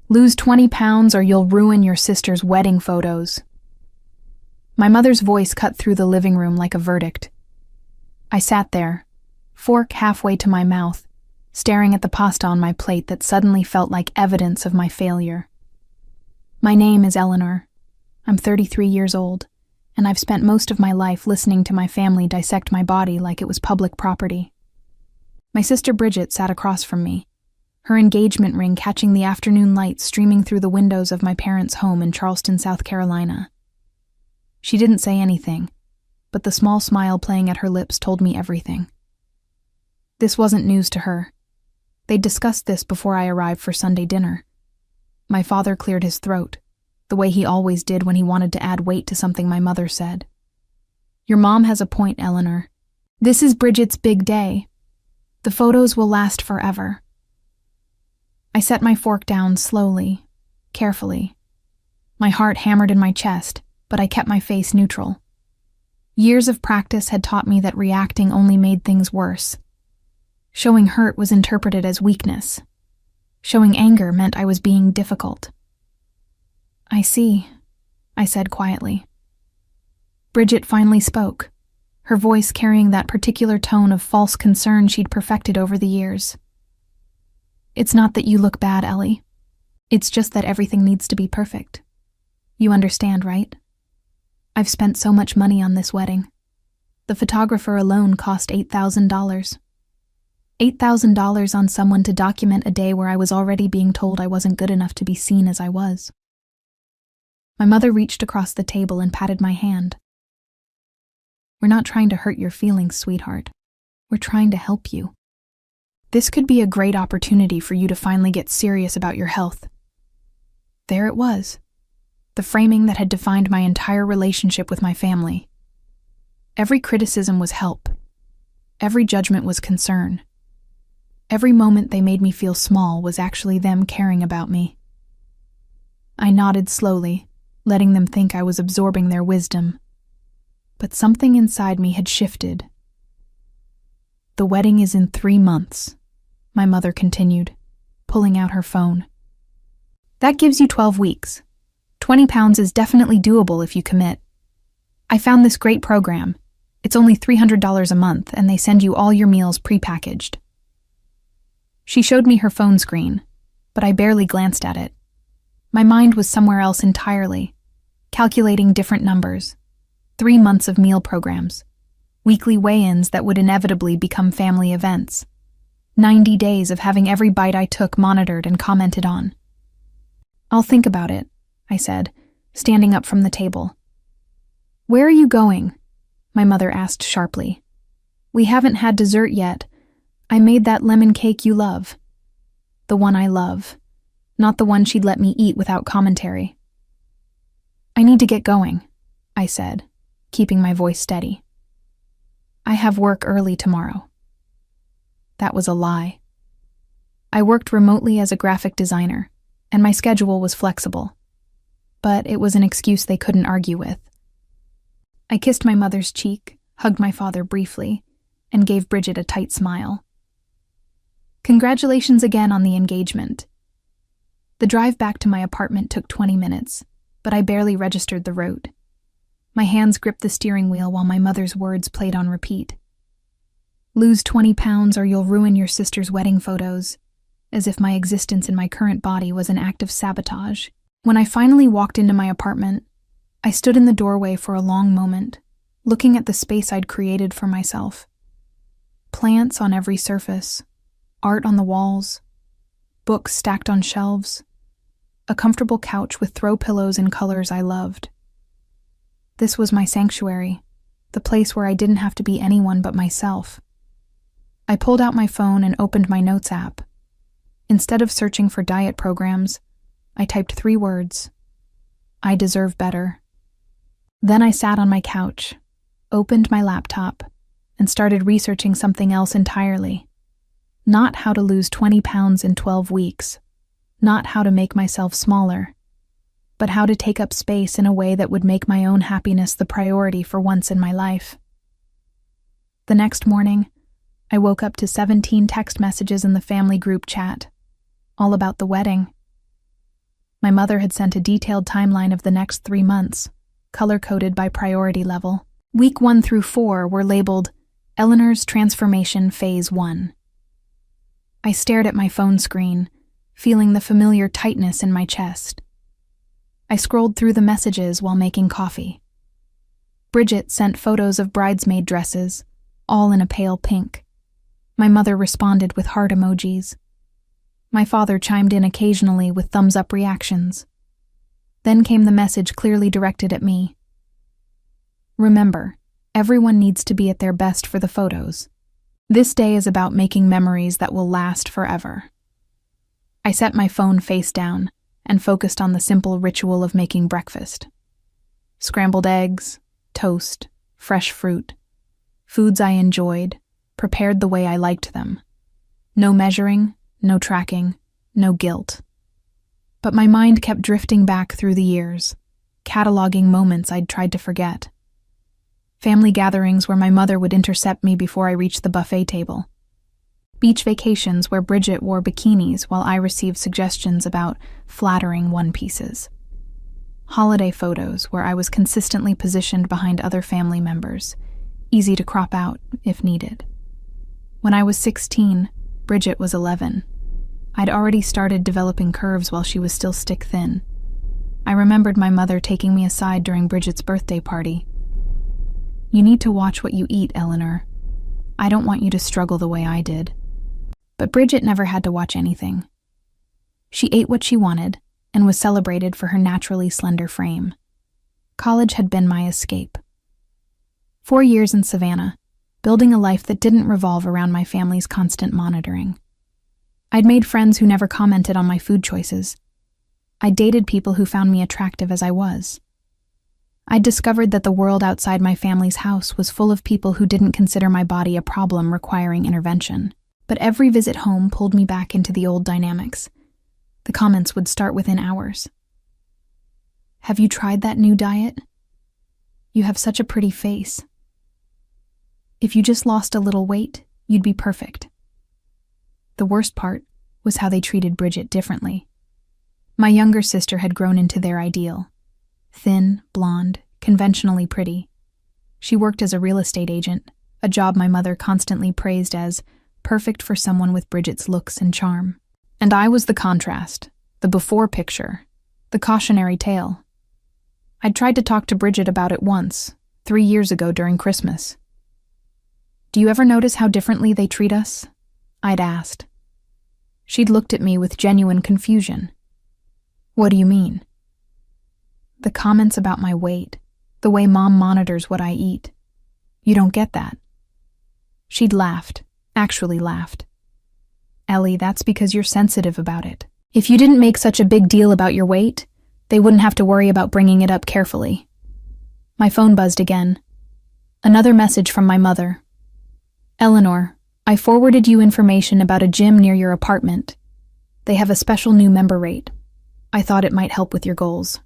Lose 20 pounds or you'll ruin your sister's wedding photos. My mother's voice cut through the living room like a verdict. I sat there, fork halfway to my mouth, staring at the pasta on my plate that suddenly felt like evidence of my failure. My name is Eleanor. I'm 33 years old, and I've spent most of my life listening to my family dissect my body like it was public property. My sister Bridget sat across from me, her engagement ring catching the afternoon light streaming through the windows of my parents' home in Charleston, South Carolina. She didn't say anything, but the small smile playing at her lips told me everything. This wasn't news to her. They'd discussed this before I arrived for Sunday dinner. My father cleared his throat, the way he always did when he wanted to add weight to something my mother said. Your mom has a point, Eleanor. This is Bridget's big day. The photos will last forever. I set my fork down slowly, carefully. My heart hammered in my chest, but I kept my face neutral. Years of practice had taught me that reacting only made things worse. Showing hurt was interpreted as weakness. Showing anger meant I was being difficult. I see, I said quietly. Bridget finally spoke, her voice carrying that particular tone of false concern she'd perfected over the years. It's not that you look bad, Ellie. It's just that everything needs to be perfect. You understand, right? I've spent so much money on this wedding. The photographer alone cost $8,000. $8,000 on someone to document a day where I was already being told I wasn't good enough to be seen as I was. My mother reached across the table and patted my hand. We're not trying to hurt your feelings, sweetheart. We're trying to help you. This could be a great opportunity for you to finally get serious about your health. There it was, the framing that had defined my entire relationship with my family. Every criticism was help. Every judgment was concern. Every moment they made me feel small was actually them caring about me. I nodded slowly, letting them think I was absorbing their wisdom. But something inside me had shifted. The wedding is in 3 months, my mother continued, pulling out her phone. That gives you 12 weeks. 20 pounds is definitely doable if you commit. I found this great program. It's only $300 a month, and they send you all your meals prepackaged. She showed me her phone screen, but I barely glanced at it. My mind was somewhere else entirely, calculating different numbers. 3 months of meal programs, weekly weigh-ins that would inevitably become family events, 90 days of having every bite I took monitored and commented on. I'll think about it, I said, standing up from the table. Where are you going? My mother asked sharply. We haven't had dessert yet. I made that lemon cake you love. The one I love, not the one she'd let me eat without commentary. I need to get going, I said, keeping my voice steady. I have work early tomorrow. That was a lie. I worked remotely as a graphic designer, and my schedule was flexible. But it was an excuse they couldn't argue with. I kissed my mother's cheek, hugged my father briefly, and gave Bridget a tight smile. Congratulations again on the engagement. The drive back to my apartment took 20 minutes, but I barely registered the road. My hands gripped the steering wheel while my mother's words played on repeat. Lose 20 pounds or you'll ruin your sister's wedding photos, as if my existence in my current body was an act of sabotage. When I finally walked into my apartment, I stood in the doorway for a long moment, looking at the space I'd created for myself. Plants on every surface, art on the walls, books stacked on shelves, a comfortable couch with throw pillows in colors I loved. This was my sanctuary, the place where I didn't have to be anyone but myself. I pulled out my phone and opened my notes app. Instead of searching for diet programs, I typed 3 words. I deserve better. Then I sat on my couch, opened my laptop, and started researching something else entirely. Not how to lose 20 pounds in 12 weeks, not how to make myself smaller, but how to take up space in a way that would make my own happiness the priority for once in my life. The next morning, I woke up to 17 text messages in the family group chat, all about the wedding. My mother had sent a detailed timeline of the next 3 months, color-coded by priority level. Week 1 through 4 were labeled Eleanor's Transformation Phase 1. I stared at my phone screen, feeling the familiar tightness in my chest. I scrolled through the messages while making coffee. Bridget sent photos of bridesmaid dresses, all in a pale pink. My mother responded with heart emojis. My father chimed in occasionally with thumbs-up reactions. Then came the message clearly directed at me. Remember, everyone needs to be at their best for the photos. This day is about making memories that will last forever. I set my phone face down and focused on the simple ritual of making breakfast. Scrambled eggs, toast, fresh fruit. Foods I enjoyed, prepared the way I liked them. No measuring, no tracking, no guilt. But my mind kept drifting back through the years, cataloging moments I'd tried to forget. Family gatherings where my mother would intercept me before I reached the buffet table. Beach vacations where Bridget wore bikinis while I received suggestions about flattering one-pieces. Holiday photos where I was consistently positioned behind other family members, easy to crop out if needed. When I was 16, Bridget was 11. I'd already started developing curves while she was still stick-thin. I remembered my mother taking me aside during Bridget's birthday party. "You need to watch what you eat, Eleanor. I don't want you to struggle the way I did." But Bridget never had to watch anything. She ate what she wanted and was celebrated for her naturally slender frame. College had been my escape. 4 years in Savannah, building a life that didn't revolve around my family's constant monitoring. I'd made friends who never commented on my food choices. I dated people who found me attractive as I was. I'd discovered that the world outside my family's house was full of people who didn't consider my body a problem requiring intervention. But every visit home pulled me back into the old dynamics. The comments would start within hours. "Have you tried that new diet? You have such a pretty face. If you just lost a little weight, you'd be perfect." The worst part was how they treated Bridget differently. My younger sister had grown into their ideal. Thin, blonde, conventionally pretty. She worked as a real estate agent, a job my mother constantly praised as perfect for someone with Bridget's looks and charm. And I was the contrast, the before picture, the cautionary tale. I'd tried to talk to Bridget about it once, 3 years ago during Christmas. "Do you ever notice how differently they treat us?" I'd asked. She'd looked at me with genuine confusion. "What do you mean?" "The comments about my weight, the way Mom monitors what I eat. You don't get that." She'd laughed. Actually laughed. "Ellie, that's because you're sensitive about it. If you didn't make such a big deal about your weight, they wouldn't have to worry about bringing it up carefully." My phone buzzed again. Another message from my mother. "Eleanor, I forwarded you information about a gym near your apartment. They have a special new member rate. I thought it might help with your goals."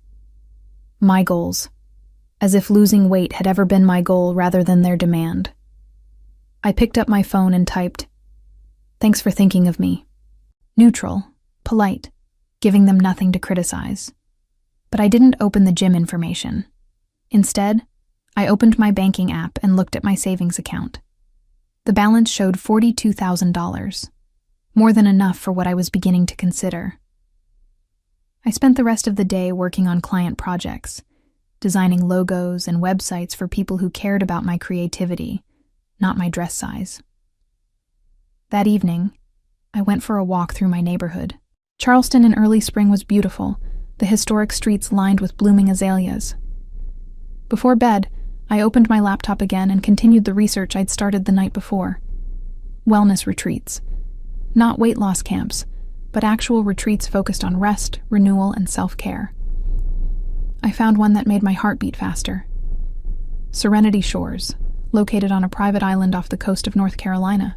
My goals. As if losing weight had ever been my goal rather than their demand. I picked up my phone and typed, "Thanks for thinking of me." Neutral, polite, giving them nothing to criticize. But I didn't open the gym information. Instead, I opened my banking app and looked at my savings account. The balance showed $42,000, more than enough for what I was beginning to consider. I spent the rest of the day working on client projects, designing logos and websites for people who cared about my creativity, not my dress size. That evening, I went for a walk through my neighborhood. Charleston in early spring was beautiful, the historic streets lined with blooming azaleas. Before bed, I opened my laptop again and continued the research I'd started the night before. Wellness retreats. Not weight loss camps, but actual retreats focused on rest, renewal, and self-care. I found one that made my heart beat faster. Serenity Shores, located on a private island off the coast of North Carolina.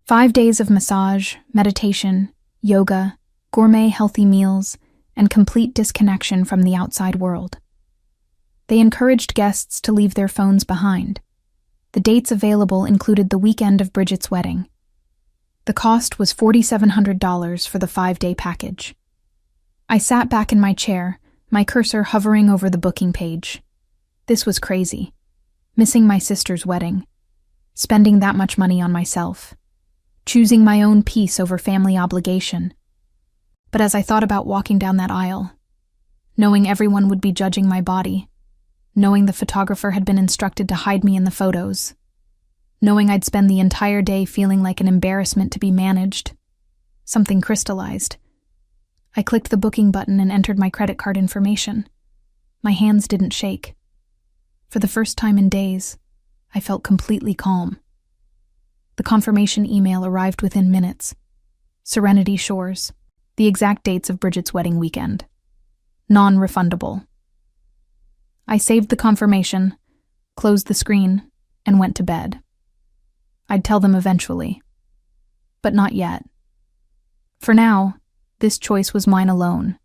5 days of massage, meditation, yoga, gourmet healthy meals, and complete disconnection from the outside world. They encouraged guests to leave their phones behind. The dates available included the weekend of Bridget's wedding. The cost was $4,700 for the 5-day package. I sat back in my chair, my cursor hovering over the booking page. This was crazy. Missing my sister's wedding. Spending that much money on myself. Choosing my own peace over family obligation. But as I thought about walking down that aisle, knowing everyone would be judging my body, knowing the photographer had been instructed to hide me in the photos, knowing I'd spend the entire day feeling like an embarrassment to be managed, something crystallized. I clicked the booking button and entered my credit card information. My hands didn't shake. For the first time in days, I felt completely calm. The confirmation email arrived within minutes. Serenity Shores, the exact dates of Bridget's wedding weekend. Non-refundable. I saved the confirmation, closed the screen, and went to bed. I'd tell them eventually. But not yet. For now, this choice was mine alone,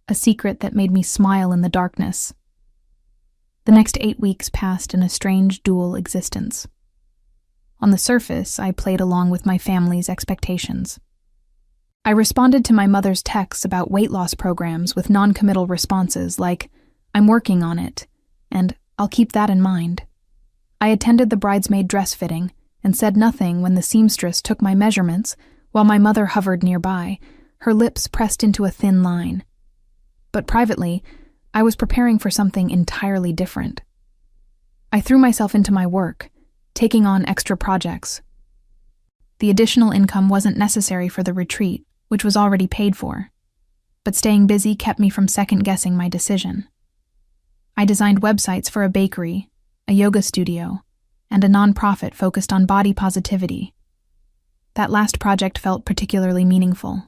a secret that made me smile in the darkness. The next 8 weeks passed in a strange dual existence. On the surface, I played along with my family's expectations. I responded to my mother's texts about weight loss programs with non-committal responses like, "I'm working on it," and "I'll keep that in mind." I attended the bridesmaid dress fitting and said nothing when the seamstress took my measurements while my mother hovered nearby, her lips pressed into a thin line. But privately, I was preparing for something entirely different. I threw myself into my work, taking on extra projects. The additional income wasn't necessary for the retreat, which was already paid for, but staying busy kept me from second-guessing my decision. I designed websites for a bakery, a yoga studio, and a nonprofit focused on body positivity. That last project felt particularly meaningful.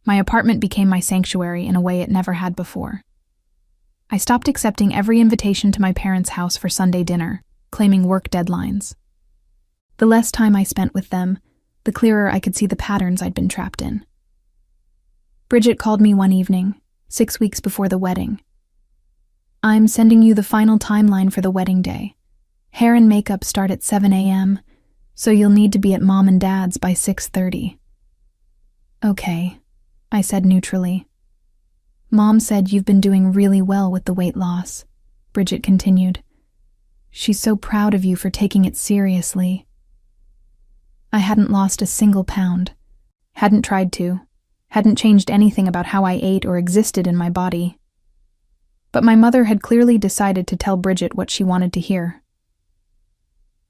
My apartment became my sanctuary in a way it never had before. I stopped accepting every invitation to my parents' house for Sunday dinner, claiming work deadlines. The less time I spent with them, the clearer I could see the patterns I'd been trapped in. Bridget called me one evening, 6 weeks before the wedding. "I'm sending you the final timeline for the wedding day. Hair and makeup start at 7 a.m., so you'll need to be at Mom and Dad's by 6:30. "Okay," I said neutrally. "Mom said you've been doing really well with the weight loss," Bridget continued. "She's so proud of you for taking it seriously." I hadn't lost a single pound, hadn't tried to, hadn't changed anything about how I ate or existed in my body. But my mother had clearly decided to tell Bridget what she wanted to hear.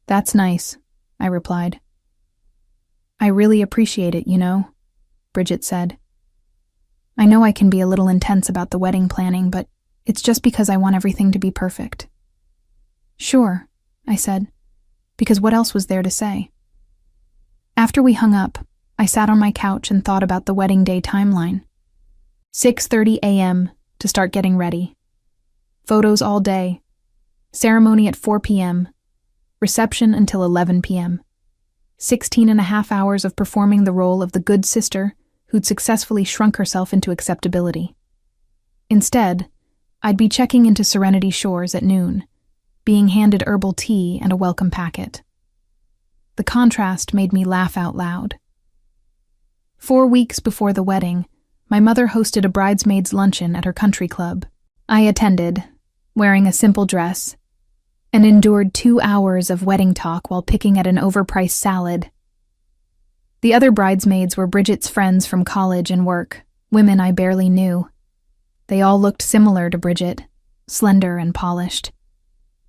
"That's nice," I replied. "I really appreciate it, you know," Bridget said. "I know I can be a little intense about the wedding planning, but it's just because I want everything to be perfect." "Sure," I said, because what else was there to say? After we hung up, I sat on my couch and thought about the wedding day timeline. 6:30 a.m. to start getting ready. Photos all day. Ceremony at 4 p.m. Reception until 11 p.m. 16 and a half hours of performing the role of the good sister who'd successfully shrunk herself into acceptability. Instead, I'd be checking into Serenity Shores at noon, being handed herbal tea and a welcome packet. The contrast made me laugh out loud. 4 weeks before the wedding, my mother hosted a bridesmaids' luncheon at her country club. I attended, wearing a simple dress, and endured 2 hours of wedding talk while picking at an overpriced salad. The other bridesmaids were Bridget's friends from college and work, women I barely knew. They all looked similar to Bridget, slender and polished.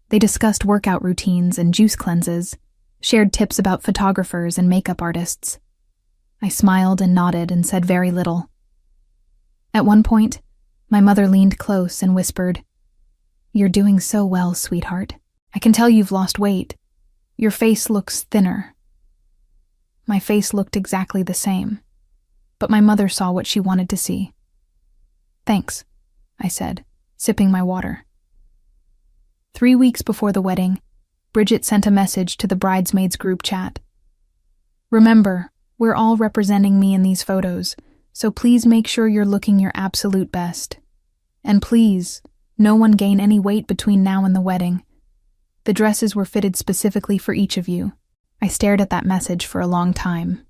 They discussed workout routines and juice cleanses, shared tips about photographers and makeup artists. I smiled and nodded and said very little. At one point, my mother leaned close and whispered, "You're doing so well, sweetheart. I can tell you've lost weight. Your face looks thinner." My face looked exactly the same, but my mother saw what she wanted to see. "Thanks," I said, sipping my water. 3 weeks before the wedding, Bridget sent a message to the bridesmaids group chat. "Remember, we're all representing me in these photos, so please make sure you're looking your absolute best. And please, no one gain any weight between now and the wedding. The dresses were fitted specifically for each of you." I stared at that message for a long time.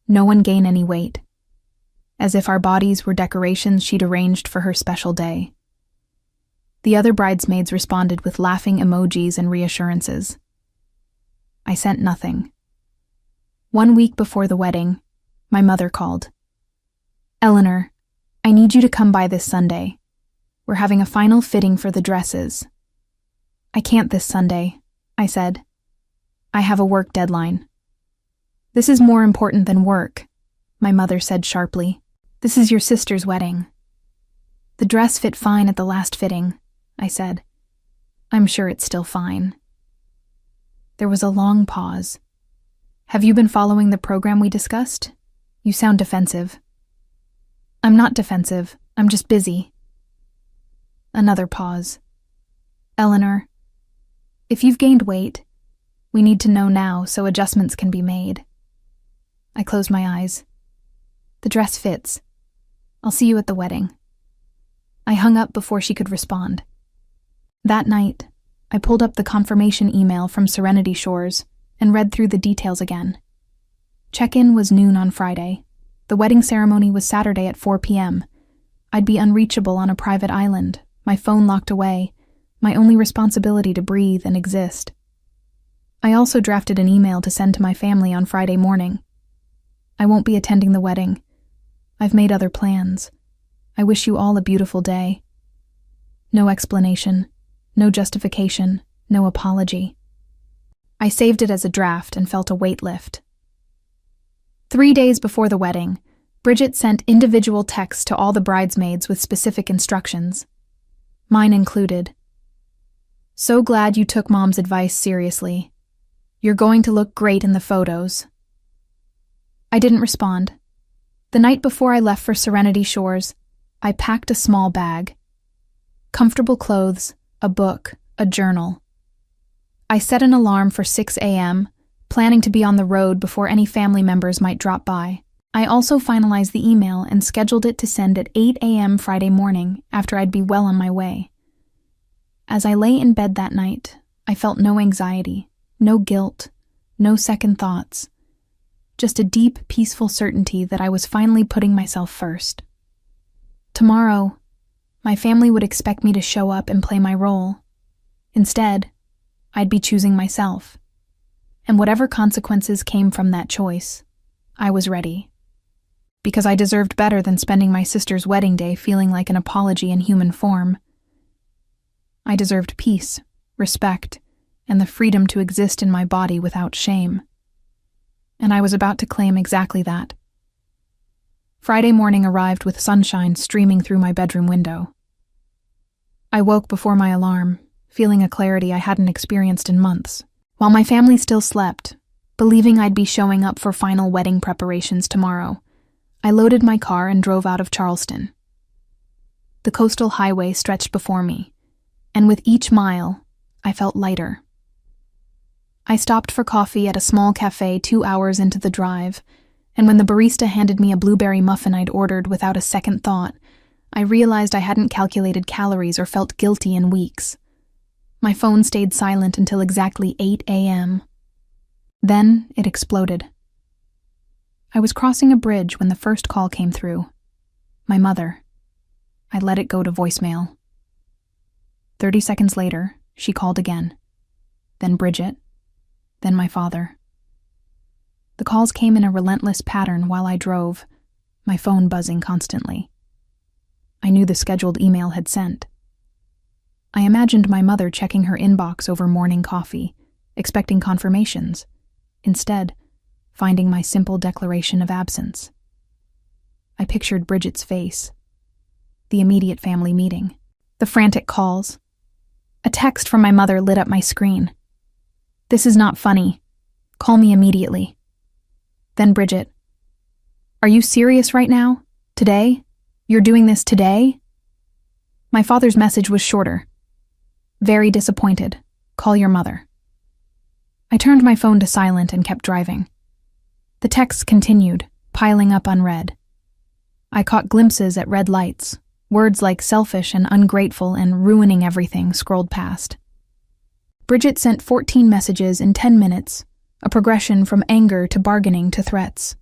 No one gain any weight. as if our bodies were decorations she'd arranged for her special day. The other bridesmaids responded with laughing emojis and reassurances. I sent nothing. 1 week before the wedding, my mother called. "Eleanor, I need you to come by this Sunday. We're having a final fitting for the dresses." "I can't this Sunday," I said. "I have a work deadline." "This is more important than work," my mother said sharply. "This is your sister's wedding." "The dress fit fine at the last fitting," I said. "I'm sure it's still fine." There was a long pause. "Have you been following the program we discussed? You sound defensive." "I'm not defensive, I'm just busy." Another pause. "Eleanor, if you've gained weight, we need to know now so adjustments can be made." I closed my eyes. "The dress fits. I'll see you at the wedding." I hung up before she could respond. That night, I pulled up the confirmation email from Serenity Shores and read through the details again. Check-in was noon on Friday. The wedding ceremony was Saturday at 4 p.m. I'd be unreachable on a private island, my phone locked away, my only responsibility to breathe and exist. I also drafted an email to send to my family on Friday morning. "I won't be attending the wedding. I've made other plans. I wish you all a beautiful day." No explanation, no justification, no apology. I saved it as a draft and felt a weight lift. 3 days before the wedding, Bridget sent individual texts to all the bridesmaids with specific instructions. Mine included, "So glad you took Mom's advice seriously. You're going to look great in the photos." I didn't respond. The night before I left for Serenity Shores, I packed a small bag. Comfortable clothes, a book, a journal. I set an alarm for 6 a.m., planning to be on the road before any family members might drop by. I also finalized the email and scheduled it to send at 8 a.m. Friday morning after I'd be well on my way. As I lay in bed that night, I felt no anxiety, no guilt, no second thoughts. Just a deep, peaceful certainty that I was finally putting myself first. Tomorrow, my family would expect me to show up and play my role. Instead, I'd be choosing myself. And whatever consequences came from that choice, I was ready. Because I deserved better than spending my sister's wedding day feeling like an apology in human form. I deserved peace, respect, and the freedom to exist in my body without shame. And I was about to claim exactly that. Friday morning arrived with sunshine streaming through my bedroom window. I woke before my alarm, feeling a clarity I hadn't experienced in months. While my family still slept, believing I'd be showing up for final wedding preparations tomorrow, I loaded my car and drove out of Charleston. The coastal highway stretched before me, and with each mile, I felt lighter. I stopped for coffee at a small cafe 2 hours into the drive, and when the barista handed me a blueberry muffin I'd ordered without a second thought, I realized I hadn't calculated calories or felt guilty in weeks. My phone stayed silent until exactly 8 a.m. Then it exploded. I was crossing a bridge when the first call came through. My mother. I let it go to voicemail. 30 seconds later, she called again. Then Bridget. Then my father. The calls came in a relentless pattern while I drove, my phone buzzing constantly. I knew the scheduled email had sent. I imagined my mother checking her inbox over morning coffee, expecting confirmations. Instead, finding my simple declaration of absence. I pictured Bridget's face, the immediate family meeting, the frantic calls. A text from my mother lit up my screen. "This is not funny. Call me immediately." Then Bridget. "Are you serious right now? Today? You're doing this today?" My father's message was shorter. "Very disappointed. Call your mother." I turned my phone to silent and kept driving. The texts continued, piling up unread. I caught glimpses at red lights. Words like selfish and ungrateful and ruining everything scrolled past. Bridget sent 14 messages in 10 minutes, a progression from anger to bargaining to threats.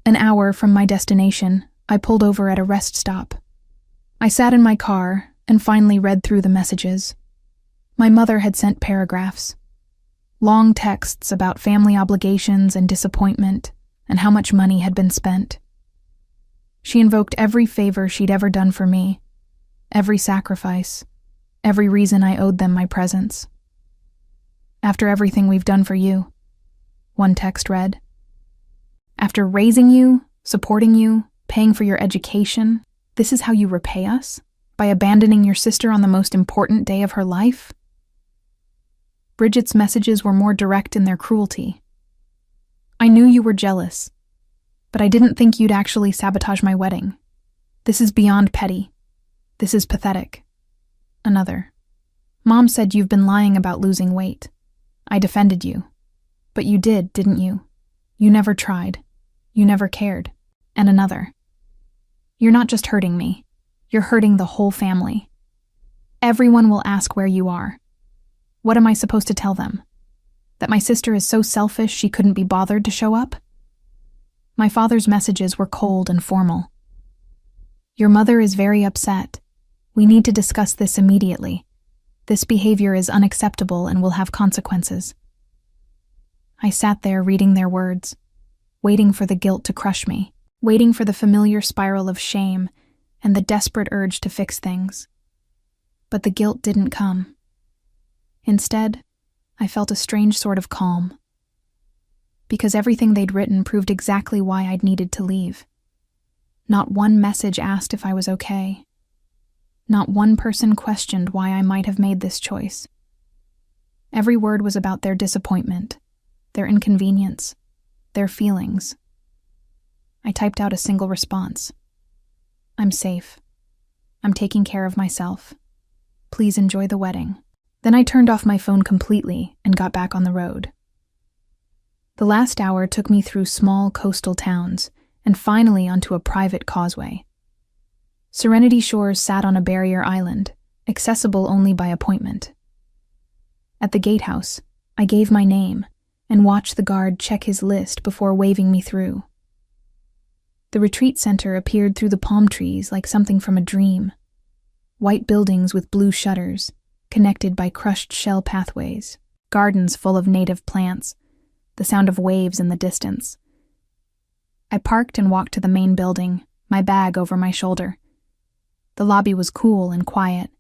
An hour from my destination, I pulled over at a rest stop. I sat in my car and finally read through the messages. My mother had sent paragraphs. Long texts about family obligations and disappointment and how much money had been spent. She invoked every favor she'd ever done for me, every sacrifice, every reason I owed them my presence. After everything we've done for you, one text read. After raising you, supporting you, paying for your education, this is how you repay us? By abandoning your sister on the most important day of her life? Bridget's messages were more direct in their cruelty. I knew you were jealous, but I didn't think you'd actually sabotage my wedding. This is beyond petty. This is pathetic. Another. Mom said you've been lying about losing weight. I defended you. But you did, didn't you? You never tried. You never cared. And another. You're not just hurting me. You're hurting the whole family. Everyone will ask where you are. What am I supposed to tell them? That my sister is so selfish she couldn't be bothered to show up? My father's messages were cold and formal. Your mother is very upset. We need to discuss this immediately. This behavior is unacceptable and will have consequences. I sat there reading their words, waiting for the guilt to crush me, waiting for the familiar spiral of shame and the desperate urge to fix things. But the guilt didn't come. Instead, I felt a strange sort of calm. Because everything they'd written proved exactly why I'd needed to leave. Not one message asked if I was okay. Not one person questioned why I might have made this choice. Every word was about their disappointment, their inconvenience, their feelings. I typed out a single response. I'm safe. I'm taking care of myself. Please enjoy the wedding. Then I turned off my phone completely and got back on the road. The last hour took me through small coastal towns and finally onto a private causeway. Serenity Shores sat on a barrier island, accessible only by appointment. At the gatehouse, I gave my name and watched the guard check his list before waving me through. The retreat center appeared through the palm trees like something from a dream. White buildings with blue shutters, connected by crushed shell pathways, gardens full of native plants, the sound of waves in the distance. I parked and walked to the main building, my bag over my shoulder. The lobby was cool and quiet,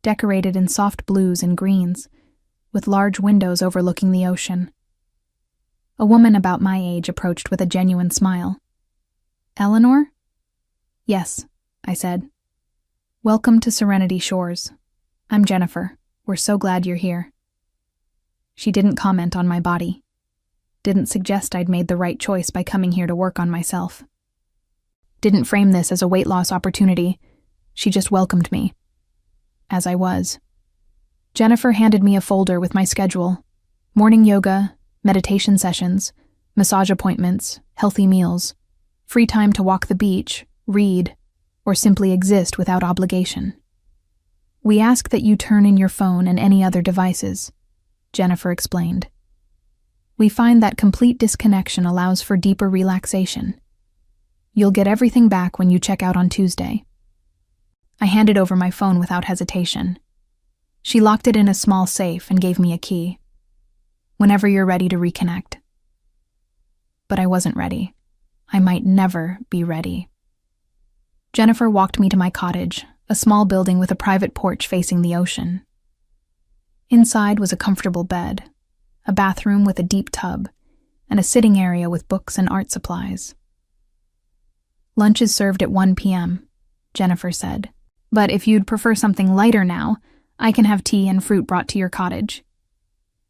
decorated in soft blues and greens, with large windows overlooking the ocean. A woman about my age approached with a genuine smile. Eleanor? Yes, I said. Welcome to Serenity Shores. I'm Jennifer. We're so glad you're here. She didn't comment on my body. Didn't suggest I'd made the right choice by coming here to work on myself. Didn't frame this as a weight loss opportunity. She just welcomed me. As I was. Jennifer handed me a folder with my schedule. Morning yoga, meditation sessions, massage appointments, healthy meals, free time to walk the beach, read, or simply exist without obligation. We ask that you turn in your phone and any other devices, Jennifer explained. We find that complete disconnection allows for deeper relaxation. You'll get everything back when you check out on Tuesday. I handed over my phone without hesitation. She locked it in a small safe and gave me a key. Whenever you're ready to reconnect. But I wasn't ready. I might never be ready. Jennifer walked me to my cottage, a small building with a private porch facing the ocean. Inside was a comfortable bed, a bathroom with a deep tub, and a sitting area with books and art supplies. Lunch is served at 1 p.m., Jennifer said. But if you'd prefer something lighter now, I can have tea and fruit brought to your cottage.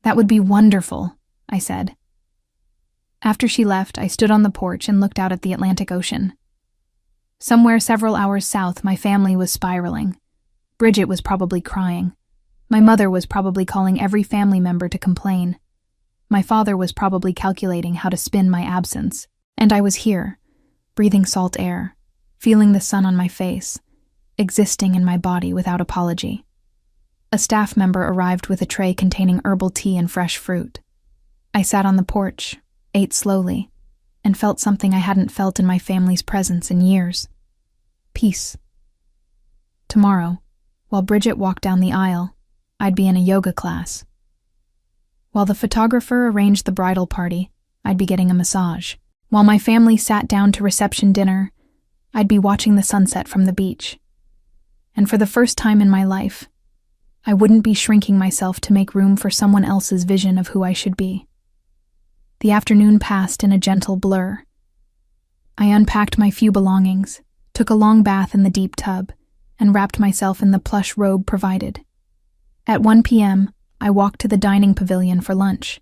That would be wonderful, I said. After she left, I stood on the porch and looked out at the Atlantic Ocean. Somewhere several hours south, my family was spiraling. Bridget was probably crying. My mother was probably calling every family member to complain. My father was probably calculating how to spin my absence. And I was here, breathing salt air, feeling the sun on my face, existing in my body without apology. A staff member arrived with a tray containing herbal tea and fresh fruit. I sat on the porch, ate slowly, and felt something I hadn't felt in my family's presence in years. Peace. Tomorrow, while Bridget walked down the aisle, I'd be in a yoga class. While the photographer arranged the bridal party, I'd be getting a massage. While my family sat down to reception dinner, I'd be watching the sunset from the beach. And for the first time in my life, I wouldn't be shrinking myself to make room for someone else's vision of who I should be. The afternoon passed in a gentle blur. I unpacked my few belongings, took a long bath in the deep tub, and wrapped myself in the plush robe provided. At 1 p.m., I walked to the dining pavilion for lunch.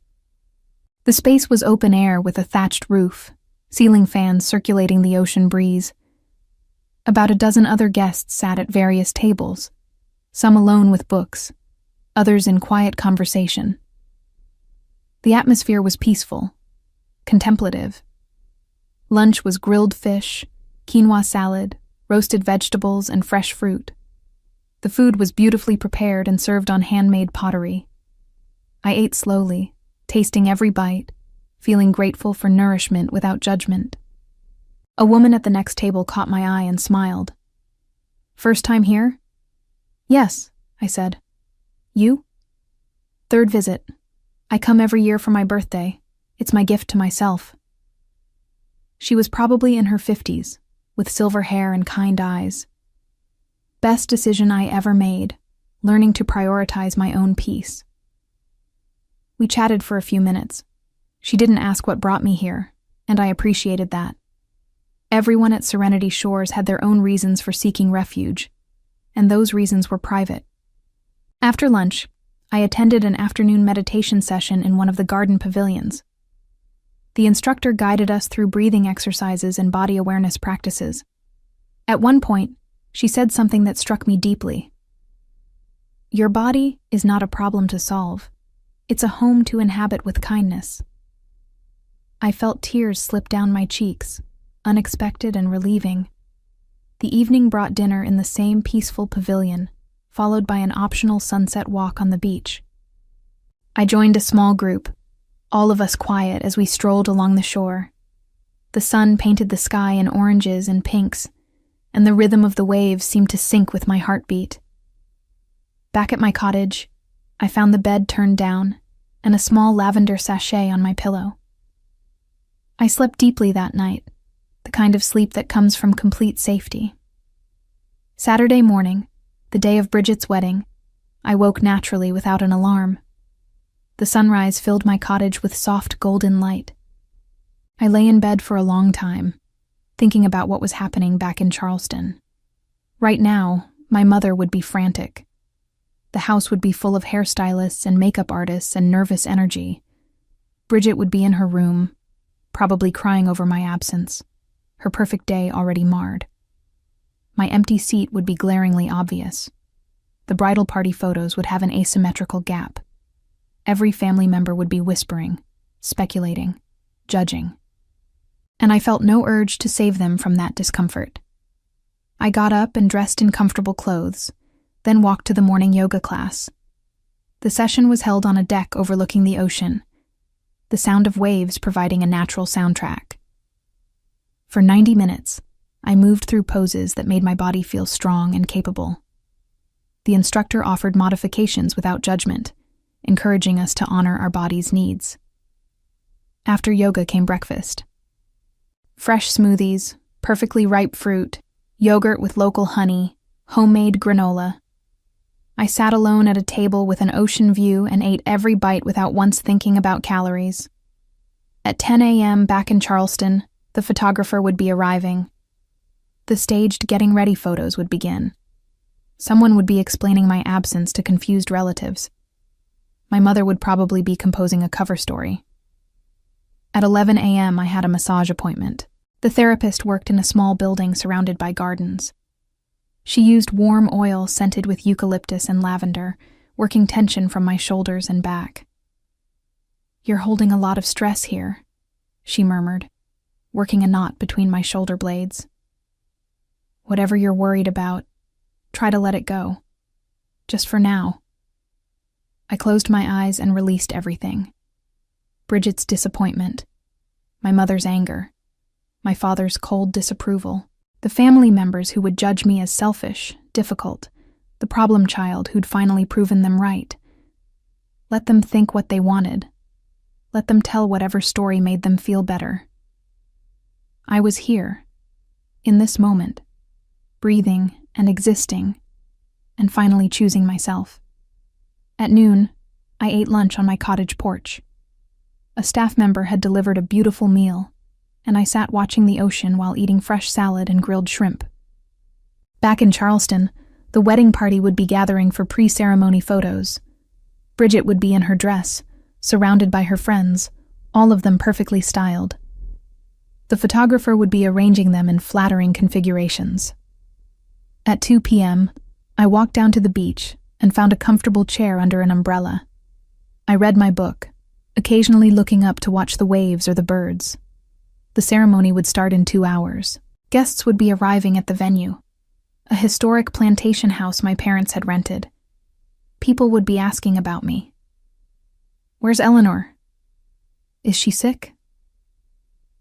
The space was open air with a thatched roof, ceiling fans circulating the ocean breeze. About a dozen other guests sat at various tables, some alone with books, others in quiet conversation. The atmosphere was peaceful, contemplative. Lunch was grilled fish, quinoa salad, roasted vegetables, and fresh fruit. The food was beautifully prepared and served on handmade pottery. I ate slowly, tasting every bite, feeling grateful for nourishment without judgment. A woman at the next table caught my eye and smiled. "First time here?" "Yes," I said. "You?" "Third visit. I come every year for my birthday. It's my gift to myself." She was probably in her 50s, with silver hair and kind eyes. Best decision I ever made, learning to prioritize my own peace. We chatted for a few minutes. She didn't ask what brought me here, and I appreciated that. Everyone at Serenity Shores had their own reasons for seeking refuge, and those reasons were private. After lunch, I attended an afternoon meditation session in one of the garden pavilions. The instructor guided us through breathing exercises and body awareness practices. At one point, she said something that struck me deeply. "Your body is not a problem to solve. It's a home to inhabit with kindness." I felt tears slip down my cheeks, unexpected and relieving. The evening brought dinner in the same peaceful pavilion, followed by an optional sunset walk on the beach. I joined a small group, all of us quiet as we strolled along the shore. The sun painted the sky in oranges and pinks, and the rhythm of the waves seemed to sync with my heartbeat. Back at my cottage, I found the bed turned down and a small lavender sachet on my pillow. I slept deeply that night, the kind of sleep that comes from complete safety. Saturday morning, the day of Bridget's wedding, I woke naturally without an alarm. The sunrise filled my cottage with soft golden light. I lay in bed for a long time, thinking about what was happening back in Charleston. Right now, my mother would be frantic. The house would be full of hairstylists and makeup artists and nervous energy. Bridget would be in her room, probably crying over my absence, her perfect day already marred. My empty seat would be glaringly obvious. The bridal party photos would have an asymmetrical gap. Every family member would be whispering, speculating, judging. And I felt no urge to save them from that discomfort. I got up and dressed in comfortable clothes, then walked to the morning yoga class. The session was held on a deck overlooking the ocean, the sound of waves providing a natural soundtrack. For 90 minutes, I moved through poses that made my body feel strong and capable. The instructor offered modifications without judgment, encouraging us to honor our body's needs. After yoga came breakfast. Fresh smoothies, perfectly ripe fruit, yogurt with local honey, homemade granola. I sat alone at a table with an ocean view and ate every bite without once thinking about calories. At 10 a.m. back in Charleston, the photographer would be arriving. The staged getting ready photos would begin. Someone would be explaining my absence to confused relatives. My mother would probably be composing a cover story. At 11 a.m. I had a massage appointment. The therapist worked in a small building surrounded by gardens. She used warm oil scented with eucalyptus and lavender, working tension from my shoulders and back. "You're holding a lot of stress here," she murmured, working a knot between my shoulder blades. "Whatever you're worried about, try to let it go. Just for now." I closed my eyes and released everything. Bridget's disappointment, my mother's anger, my father's cold disapproval, The family members who would judge me as selfish, difficult, the problem child who'd finally proven them right. Let them think what they wanted. Let them tell whatever story made them feel better. I was here, in this moment, breathing and existing, and finally choosing myself. At noon, I ate lunch on my cottage porch. A staff member had delivered a beautiful meal, and I sat watching the ocean while eating fresh salad and grilled shrimp. Back in Charleston, the wedding party would be gathering for pre-ceremony photos. Bridget would be in her dress, surrounded by her friends, all of them perfectly styled. The photographer would be arranging them in flattering configurations. At 2 p.m., I walked down to the beach and found a comfortable chair under an umbrella. I read my book, occasionally looking up to watch the waves or the birds. The ceremony would start in 2 hours. Guests would be arriving at the venue, a historic plantation house my parents had rented. People would be asking about me. Where's Eleanor? Is she sick?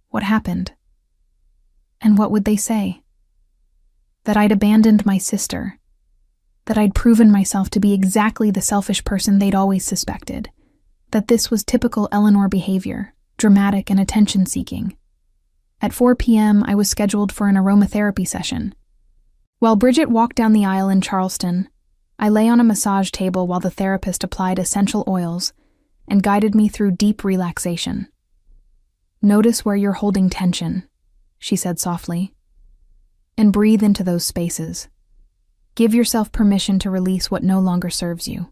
What happened? And what would they say? That I'd abandoned my sister. That I'd proven myself to be exactly the selfish person they'd always suspected. That this was typical Eleanor behavior, dramatic and attention-seeking. At 4 p.m., I was scheduled for an aromatherapy session. While Bridget walked down the aisle in Charleston, I lay on a massage table while the therapist applied essential oils and guided me through deep relaxation. "Notice where you're holding tension," she said softly, "and breathe into those spaces. Give yourself permission to release what no longer serves you."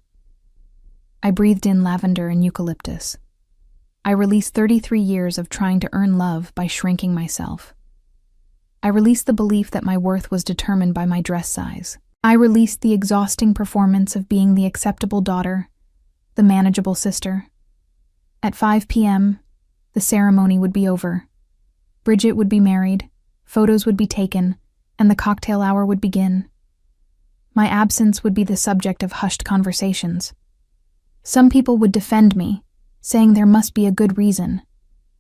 I breathed in lavender and eucalyptus. I released 33 years of trying to earn love by shrinking myself. I released the belief that my worth was determined by my dress size. I released the exhausting performance of being the acceptable daughter, the manageable sister. At 5 p.m., the ceremony would be over. Bridget would be married, photos would be taken, and the cocktail hour would begin. My absence would be the subject of hushed conversations. Some people would defend me, saying there must be a good reason.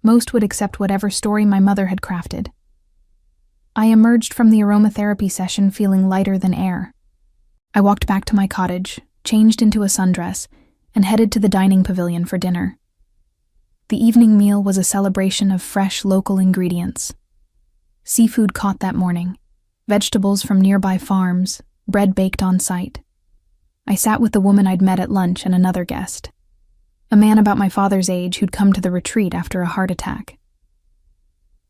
Most would accept whatever story my mother had crafted. I emerged from the aromatherapy session feeling lighter than air. I walked back to my cottage, changed into a sundress, and headed to the dining pavilion for dinner. The evening meal was a celebration of fresh local ingredients. Seafood caught that morning, vegetables from nearby farms, bread baked on site. I sat with the woman I'd met at lunch and another guest, a man about my father's age who'd come to the retreat after a heart attack.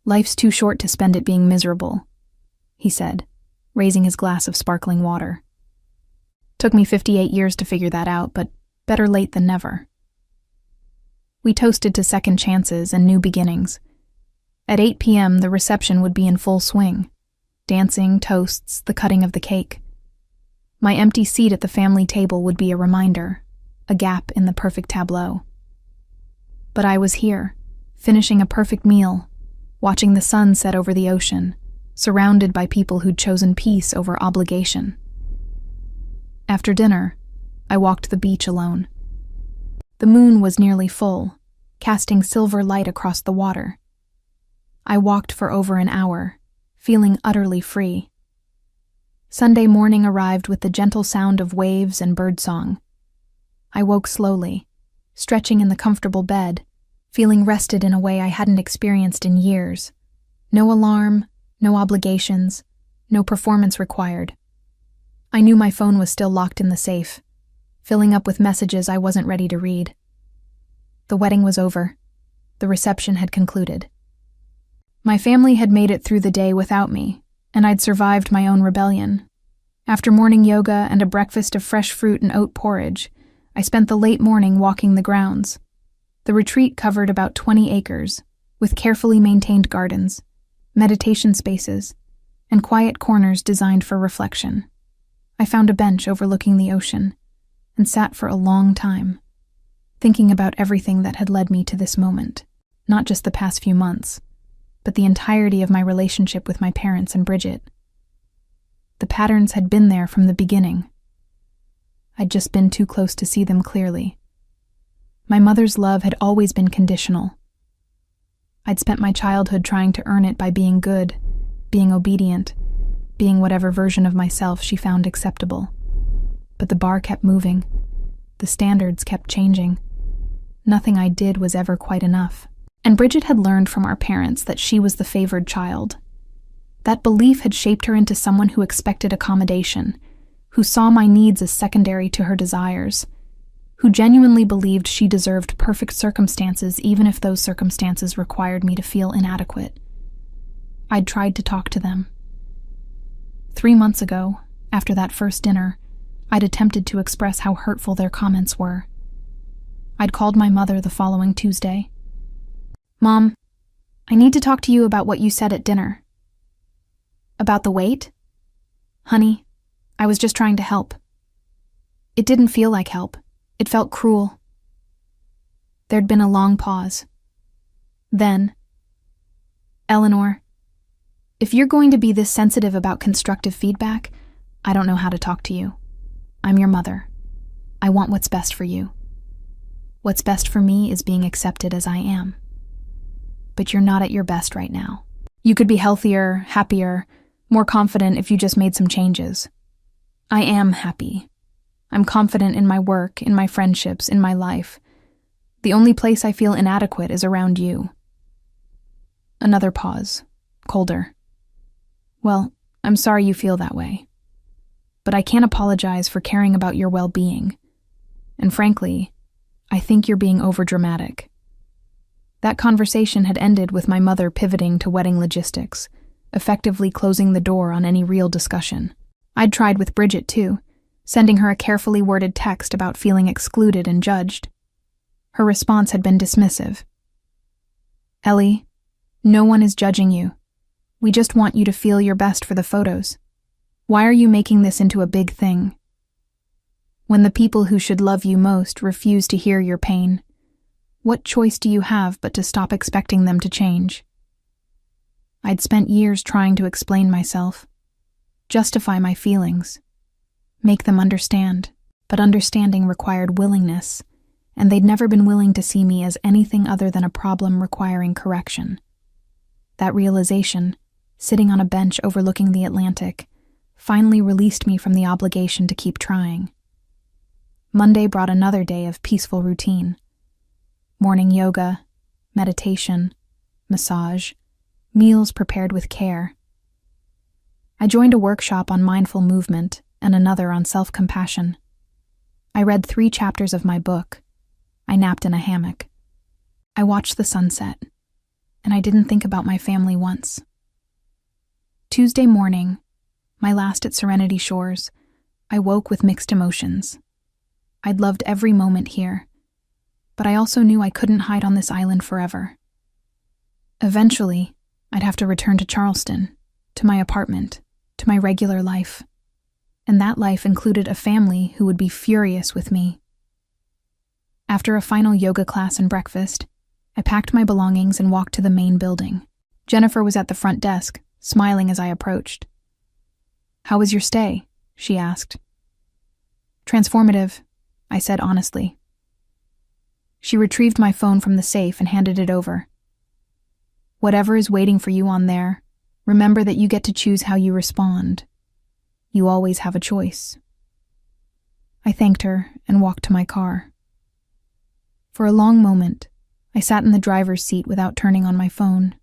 "Life's too short to spend it being miserable," he said, raising his glass of sparkling water. "Took me 58 years to figure that out, but better late than never." We toasted to second chances and new beginnings. At 8 p.m., the reception would be in full swing. Dancing, toasts, the cutting of the cake. My empty seat at the family table would be a reminder, a gap in the perfect tableau. But I was here, finishing a perfect meal, watching the sun set over the ocean, surrounded by people who'd chosen peace over obligation. After dinner, I walked the beach alone. The moon was nearly full, casting silver light across the water. I walked for over an hour, feeling utterly free. Sunday morning arrived with the gentle sound of waves and birdsong. I woke slowly, stretching in the comfortable bed, feeling rested in a way I hadn't experienced in years. No alarm, no obligations, no performance required. I knew my phone was still locked in the safe, filling up with messages I wasn't ready to read. The wedding was over. The reception had concluded. My family had made it through the day without me, and I'd survived my own rebellion. After morning yoga and a breakfast of fresh fruit and oat porridge, I spent the late morning walking the grounds. The retreat covered about 20 acres, with carefully maintained gardens, meditation spaces, and quiet corners designed for reflection. I found a bench overlooking the ocean and sat for a long time, thinking about everything that had led me to this moment, not just the past few months, but the entirety of my relationship with my parents and Bridget. The patterns had been there from the beginning. I'd just been too close to see them clearly. My mother's love had always been conditional. I'd spent my childhood trying to earn it by being good, being obedient, being whatever version of myself she found acceptable. But the bar kept moving. The standards kept changing. Nothing I did was ever quite enough. And Bridget had learned from our parents that she was the favored child. That belief had shaped her into someone who expected accommodation, who saw my needs as secondary to her desires, who genuinely believed she deserved perfect circumstances even if those circumstances required me to feel inadequate. I'd tried to talk to them. 3 months ago, after that first dinner, I'd attempted to express how hurtful their comments were. I'd called my mother the following Tuesday. "Mom, I need to talk to you about what you said at dinner." "About the weight?" "Honey, I was just trying to help." It didn't feel like help. It felt cruel. There'd been a long pause. Then, "Eleanor, if you're going to be this sensitive about constructive feedback, I don't know how to talk to you. I'm your mother. I want what's best for you. What's best for me is being accepted as I am. But you're not at your best right now. You could be healthier, happier, more confident if you just made some changes. I am happy. I'm confident in my work, in my friendships, in my life. The only place I feel inadequate is around you." Another pause, colder. "Well, I'm sorry you feel that way. But I can't apologize for caring about your well-being. And frankly, I think you're being overdramatic." That conversation had ended with my mother pivoting to wedding logistics, effectively closing the door on any real discussion. I'd tried with Bridget too, sending her a carefully worded text about feeling excluded and judged. Her response had been dismissive. "Ellie, no one is judging you. We just want you to feel your best for the photos. Why are you making this into a big thing? When the people who should love you most refuse to hear your pain, what choice do you have but to stop expecting them to change?" I'd spent years trying to explain myself, justify my feelings, make them understand, but understanding required willingness, and they'd never been willing to see me as anything other than a problem requiring correction. That realization, sitting on a bench overlooking the Atlantic, finally released me from the obligation to keep trying. Monday brought another day of peaceful routine. Morning yoga, meditation, massage, meals prepared with care. I joined a workshop on mindful movement and another on self-compassion. I read 3 chapters of my book. I napped in a hammock. I watched the sunset, and I didn't think about my family once. Tuesday morning, my last at Serenity Shores, I woke with mixed emotions. I'd loved every moment here, but I also knew I couldn't hide on this island forever. Eventually, I'd have to return to Charleston, to my apartment, to my regular life. And that life included a family who would be furious with me. After a final yoga class and breakfast, I packed my belongings and walked to the main building. Jennifer was at the front desk, smiling as I approached. "How was your stay?" she asked. "Transformative," I said honestly. She retrieved my phone from the safe and handed it over. "Whatever is waiting for you on there, remember that you get to choose how you respond. You always have a choice." I thanked her and walked to my car. For a long moment, I sat in the driver's seat without turning on my phone,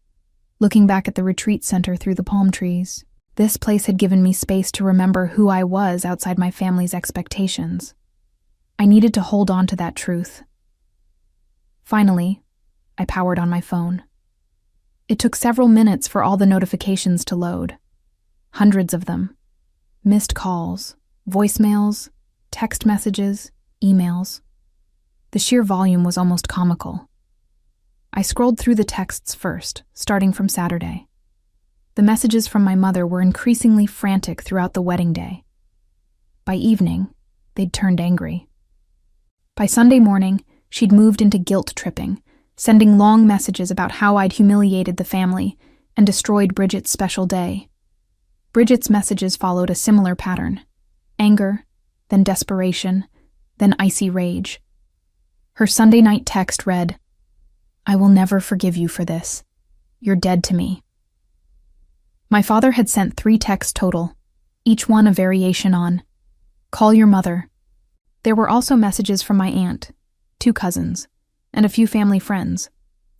looking back at the retreat center through the palm trees. This place had given me space to remember who I was outside my family's expectations. I needed to hold on to that truth. Finally, I powered on my phone. It took several minutes for all the notifications to load. Hundreds of them. Missed calls, voicemails, text messages, emails. The sheer volume was almost comical. I scrolled through the texts first, starting from Saturday. The messages from my mother were increasingly frantic throughout the wedding day. By evening, they'd turned angry. By Sunday morning, she'd moved into guilt tripping, sending long messages about how I'd humiliated the family and destroyed Bridget's special day. Bridget's messages followed a similar pattern: anger, then desperation, then icy rage. Her Sunday night text read, "I will never forgive you for this. You're dead to me." My father had sent 3 texts total, each one a variation on, "Call your mother." There were also messages from my aunt, 2 cousins, and a few family friends,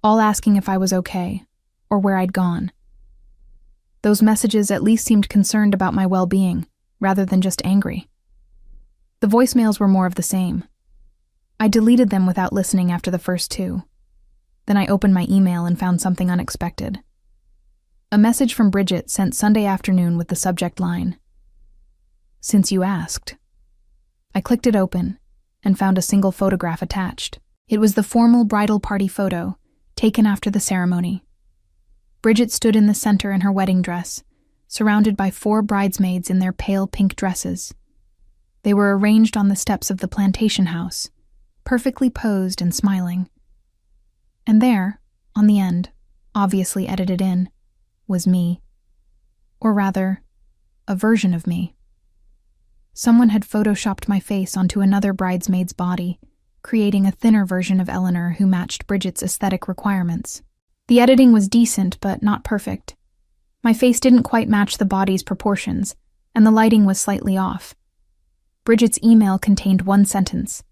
all asking if I was okay, or where I'd gone. Those messages at least seemed concerned about my well-being, rather than just angry. The voicemails were more of the same. I deleted them without listening after the first 2. Then I opened my email and found something unexpected. A message from Bridget sent Sunday afternoon with the subject line, "Since you asked." I clicked it open and found a single photograph attached. It was the formal bridal party photo, taken after the ceremony. Bridget stood in the center in her wedding dress, surrounded by 4 bridesmaids in their pale pink dresses. They were arranged on the steps of the plantation house, perfectly posed and smiling. And there, on the end, obviously edited in, was me. Or rather, a version of me. Someone had photoshopped my face onto another bridesmaid's body, creating a thinner version of Eleanor who matched Bridget's aesthetic requirements. The editing was decent, but not perfect. My face didn't quite match the body's proportions, and the lighting was slightly off. Bridget's email contained 1 sentence.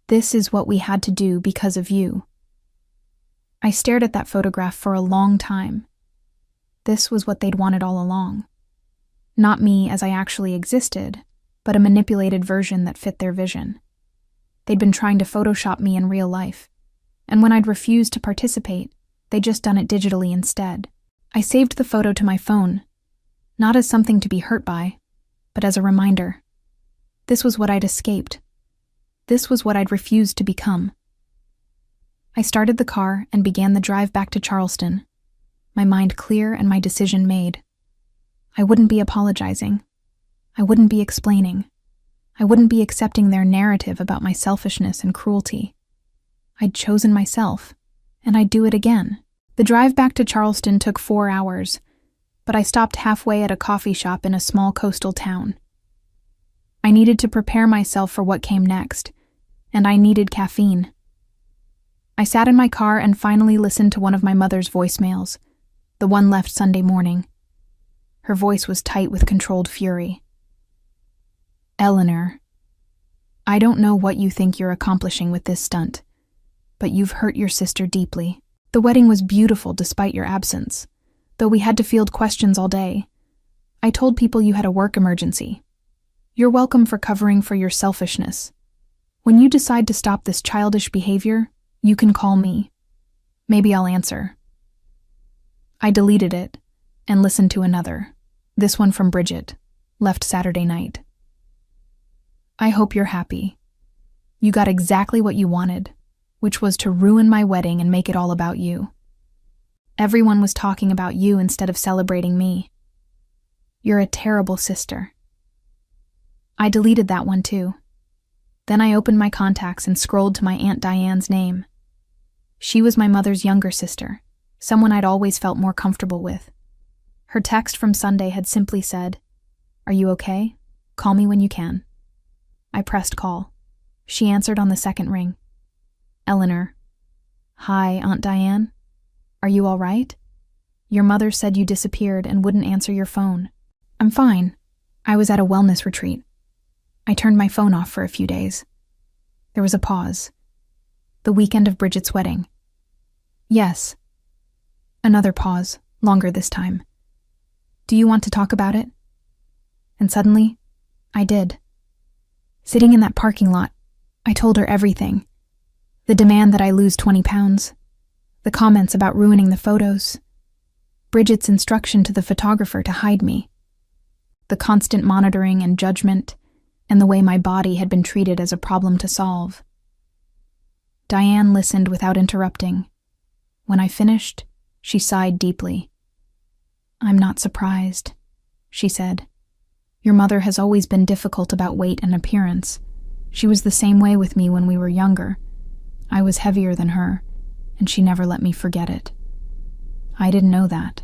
"This is what we had to do because of you." I stared at that photograph for a long time. This was what they'd wanted all along. Not me as I actually existed, but a manipulated version that fit their vision. They'd been trying to Photoshop me in real life, and when I'd refused to participate, they'd just done it digitally instead. I saved the photo to my phone, not as something to be hurt by, but as a reminder. This was what I'd escaped. This was what I'd refused to become. I started the car and began the drive back to Charleston, my mind clear and my decision made. I wouldn't be apologizing. I wouldn't be explaining. I wouldn't be accepting their narrative about my selfishness and cruelty. I'd chosen myself, and I'd do it again. The drive back to Charleston took 4 hours, but I stopped halfway at a coffee shop in a small coastal town. I needed to prepare myself for what came next, and I needed caffeine. I sat in my car and finally listened to one of my mother's voicemails, the one left Sunday morning. Her voice was tight with controlled fury. "Eleanor, I don't know what you think you're accomplishing with this stunt, but you've hurt your sister deeply. The wedding was beautiful despite your absence, though we had to field questions all day. I told people you had a work emergency. You're welcome for covering for your selfishness. When you decide to stop this childish behavior, you can call me. Maybe I'll answer." I deleted it and listened to another, this one from Bridget, left Saturday night. "I hope you're happy. You got exactly what you wanted, which was to ruin my wedding and make it all about you. Everyone was talking about you instead of celebrating me. You're a terrible sister." I deleted that one too. Then I opened my contacts and scrolled to my Aunt Diane's name. She was my mother's younger sister, someone I'd always felt more comfortable with. Her text from Sunday had simply said, "Are you okay? Call me when you can." I pressed call. She answered on the second ring. "Eleanor." "Hi, Aunt Diane. Are you all right? Your mother said you disappeared and wouldn't answer your phone." "I'm fine. I was at a wellness retreat. I turned my phone off for a few days." There was a pause. "The weekend of Bridget's wedding." "Yes." Another pause, longer this time. "Do you want to talk about it?" And suddenly, I did. Sitting in that parking lot, I told her everything. The demand that I lose 20 pounds, the comments about ruining the photos, Bridget's instruction to the photographer to hide me, the constant monitoring and judgment, and the way my body had been treated as a problem to solve. Diane listened without interrupting. When I finished, she sighed deeply. "I'm not surprised," she said. "Your mother has always been difficult about weight and appearance. She was the same way with me when we were younger. I was heavier than her, and she never let me forget it. I didn't know that.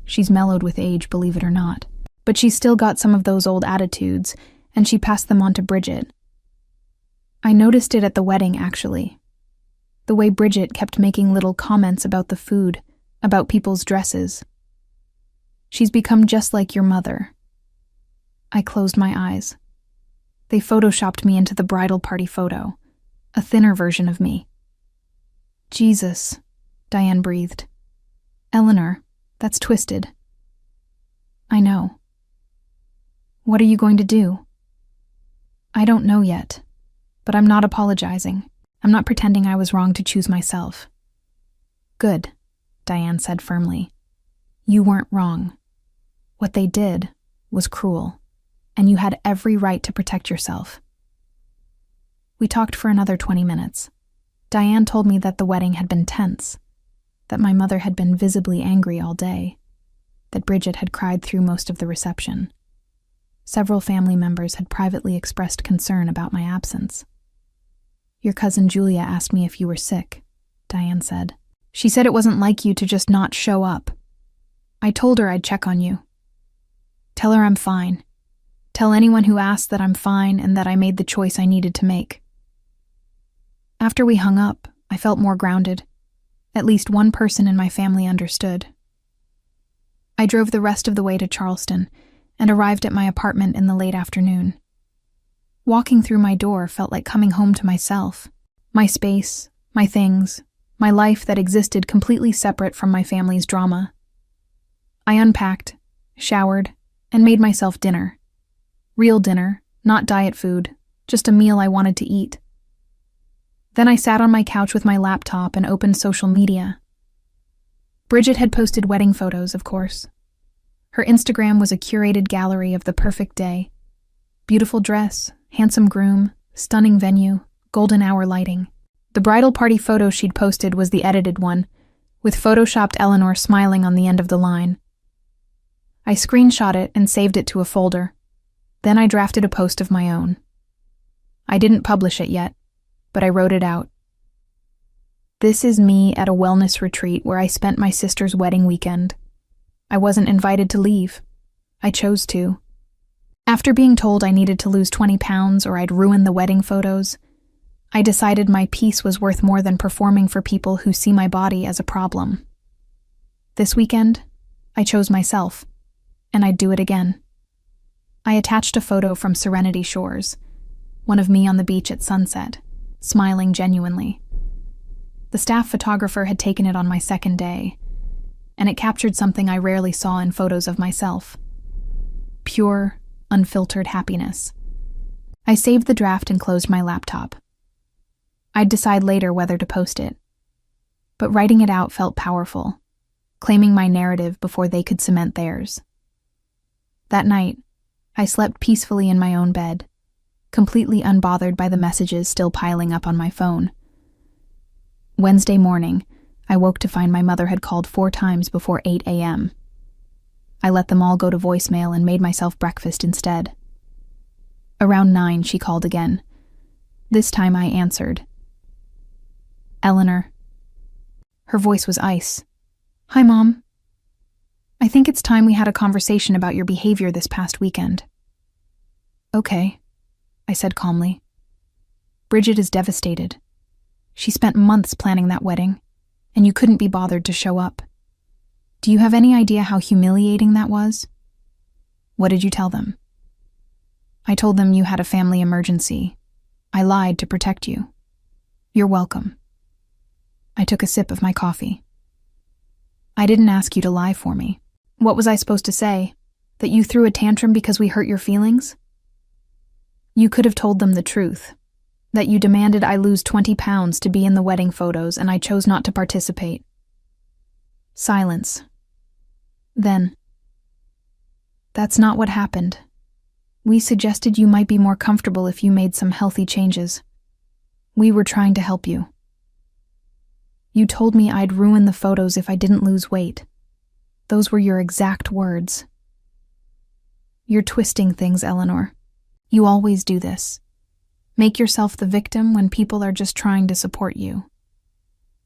She's mellowed with age, believe it or not. But she's still got some of those old attitudes, and she passed them on to Bridget. I noticed it at the wedding, actually. The way Bridget kept making little comments about the food, about people's dresses. She's become just like your mother." I closed my eyes. They photoshopped me into the bridal party photo, a thinner version of me. "Jesus," Diane breathed. "Eleanor, that's twisted." "I know." "What are you going to do?" "I don't know yet, but I'm not apologizing. I'm not pretending I was wrong to choose myself." "Good," Diane said firmly. "You weren't wrong. What they did was cruel, and you had every right to protect yourself." We talked for another 20 minutes. Diane told me that the wedding had been tense, that my mother had been visibly angry all day, that Bridget had cried through most of the reception. Several family members had privately expressed concern about my absence. "Your cousin Julia asked me if you were sick," Diane said. "She said it wasn't like you to just not show up. I told her I'd check on you. Tell her I'm fine. Tell anyone who asks that I'm fine and that I made the choice I needed to make." After we hung up, I felt more grounded. At least one person in my family understood. I drove the rest of the way to Charleston and arrived at my apartment in the late afternoon. Walking through my door felt like coming home to myself, my space, my things, my life that existed completely separate from my family's drama. I unpacked, showered, and made myself dinner. Real dinner, not diet food, just a meal I wanted to eat. Then I sat on my couch with my laptop and opened social media. Bridget had posted wedding photos, of course. Her Instagram was a curated gallery of the perfect day. Beautiful dress, handsome groom, stunning venue, golden hour lighting. The bridal party photo she'd posted was the edited one, with photoshopped Eleanor smiling on the end of the line. I screenshot it and saved it to a folder. Then I drafted a post of my own. I didn't publish it yet, but I wrote it out. "This is me at a wellness retreat where I spent my sister's wedding weekend. I wasn't invited to leave. I chose to. After being told I needed to lose 20 pounds or I'd ruin the wedding photos, I decided my peace was worth more than performing for people who see my body as a problem. This weekend, I chose myself, and I'd do it again." I attached a photo from Serenity Shores, one of me on the beach at sunset, smiling genuinely. The staff photographer had taken it on my second day, and it captured something I rarely saw in photos of myself. Pure, unfiltered happiness. I saved the draft and closed my laptop. I'd decide later whether to post it, but writing it out felt powerful, claiming my narrative before they could cement theirs. That night, I slept peacefully in my own bed, completely unbothered by the messages still piling up on my phone. Wednesday morning, I woke to find my mother had called 4 times before 8 a.m. I let them all go to voicemail and made myself breakfast instead. Around 9, she called again. This time I answered. "Eleanor." Her voice was ice. "Hi, Mom. I think it's time we had a conversation about your behavior this past weekend." "Okay," I said calmly. "Bridget is devastated. She spent months planning that wedding, and you couldn't be bothered to show up. Do you have any idea how humiliating that was?" "What did you tell them?" "I told them you had a family emergency. I lied to protect you." "You're welcome." I took a sip of my coffee. "I didn't ask you to lie for me. What was I supposed to say? That you threw a tantrum because we hurt your feelings?" "You could have told them the truth. That you demanded I lose 20 pounds to be in the wedding photos and I chose not to participate." Silence. Then, "That's not what happened. We suggested you might be more comfortable if you made some healthy changes. We were trying to help you. You told me I'd ruin the photos if I didn't lose weight. Those were your exact words." "You're twisting things, Eleanor. You always do this. Make yourself the victim when people are just trying to support you."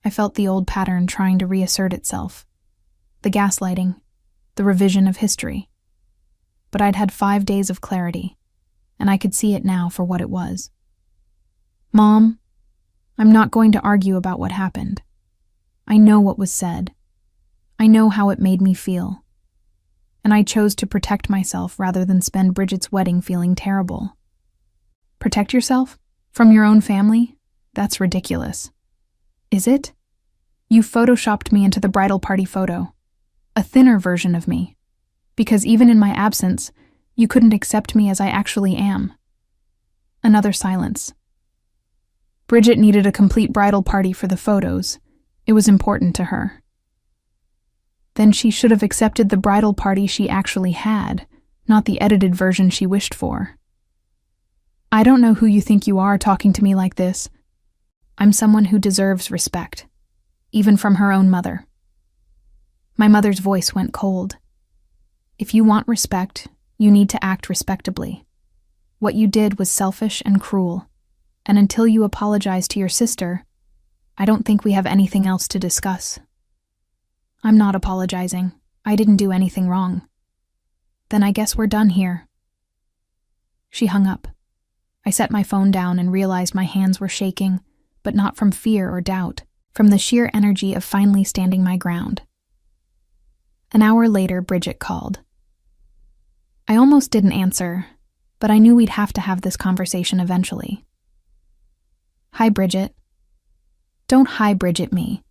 I felt the old pattern trying to reassert itself. The gaslighting, the revision of history. But I'd had 5 days of clarity, and I could see it now for what it was. "Mom, I'm not going to argue about what happened. I know what was said. I know how it made me feel. and I chose to protect myself rather than spend Bridget's wedding feeling terrible. Protect yourself? From your own family? That's ridiculous. Is it? You photoshopped me into the bridal party photo. A thinner version of me. Because even in my absence, you couldn't accept me as I actually am. Another silence. Bridget needed a complete bridal party for the photos. It was important to her. Then she should have accepted the bridal party she actually had, not the edited version she wished for. I don't know who you think you are talking to me like this. I'm someone who deserves respect, even from her own mother. My mother's voice went cold. If you want respect, you need to act respectably. What you did was selfish and cruel, and until you apologize to your sister, I don't think we have anything else to discuss. I'm not apologizing. I didn't do anything wrong. Then I guess we're done here. She hung up. I set my phone down and realized my hands were shaking, but not from fear or doubt, from the sheer energy of finally standing my ground. An hour later, Bridget called. I almost didn't answer, but I knew we'd have to have this conversation eventually. Hi, Bridget. Don't hi, Bridget me.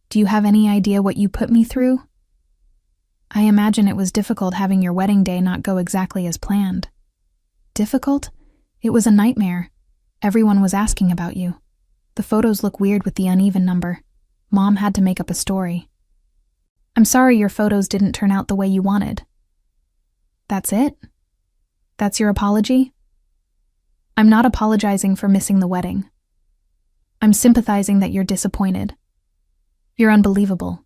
Do you have any idea what you put me through? I imagine it was difficult having your wedding day not go exactly as planned. Difficult? It was a nightmare. Everyone was asking about you. The photos look weird with the uneven number. Mom had to make up a story. I'm sorry your photos didn't turn out the way you wanted. That's it? That's your apology? I'm not apologizing for missing the wedding. I'm sympathizing that you're disappointed. You're unbelievable.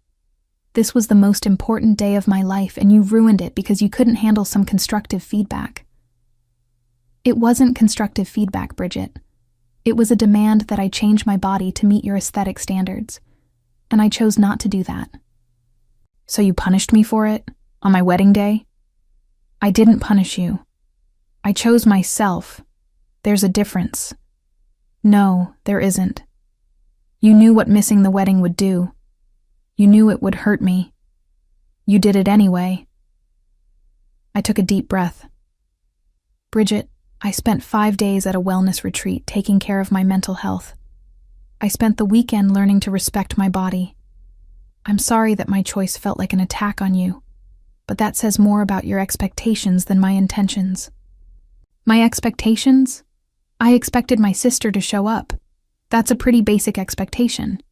This was the most important day of my life, and you ruined it because you couldn't handle some constructive feedback. It wasn't constructive feedback, Bridget. It was a demand that I change my body to meet your aesthetic standards, and I chose not to do that. So you punished me for it? On my wedding day? I didn't punish you. I chose myself. There's a difference. No, there isn't. You knew what missing the wedding would do. You knew it would hurt me. You did it anyway. I took a deep breath. Bridget, I spent 5 days at a wellness retreat taking care of my mental health. I spent the weekend learning to respect my body. I'm sorry that my choice felt like an attack on you, but that says more about your expectations than my intentions. My expectations? I expected my sister to show up. That's a pretty basic expectation.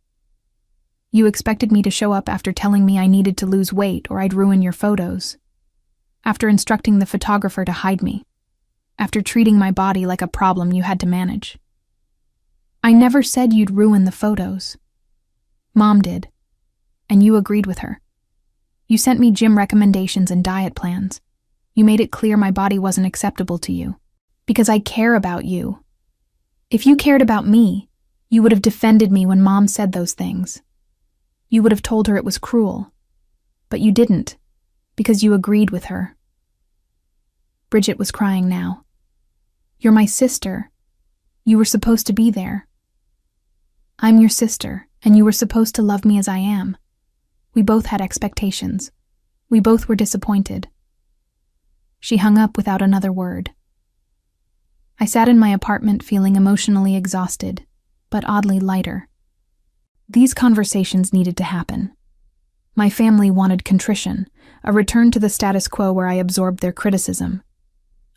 You expected me to show up after telling me I needed to lose weight or I'd ruin your photos. After instructing the photographer to hide me. After treating my body like a problem you had to manage. I never said you'd ruin the photos. Mom did, and you agreed with her. You sent me gym recommendations and diet plans. You made it clear my body wasn't acceptable to you. Because I care about you. If you cared about me, you would have defended me when Mom said those things. You would have told her it was cruel. But you didn't, because you agreed with her. Bridget was crying now. You're my sister. You were supposed to be there. I'm your sister, and you were supposed to love me as I am. We both had expectations. We both were disappointed. She hung up without another word. I sat in my apartment feeling emotionally exhausted, but oddly lighter. These conversations needed to happen. My family wanted contrition, a return to the status quo where I absorbed their criticism.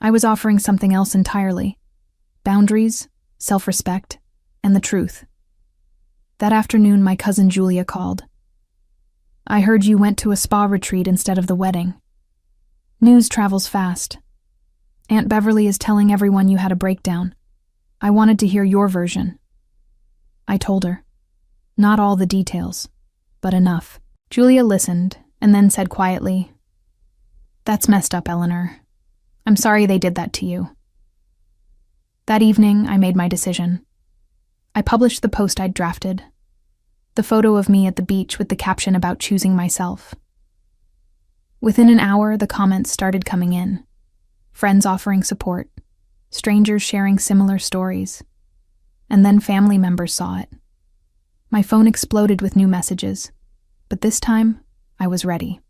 I was offering something else entirely. Boundaries, self-respect, and the truth. That afternoon, my cousin Julia called. I heard you went to a spa retreat instead of the wedding. News travels fast. Aunt Beverly is telling everyone you had a breakdown. I wanted to hear your version. I told her. Not all the details, but enough. Julia listened, and then said quietly, That's messed up, Eleanor. I'm sorry they did that to you. That evening, I made my decision. I published the post I'd drafted. The photo of me at the beach with the caption about choosing myself. Within an hour, the comments started coming in. Friends offering support, strangers sharing similar stories, and then family members saw it. My phone exploded with new messages, but this time, I was ready.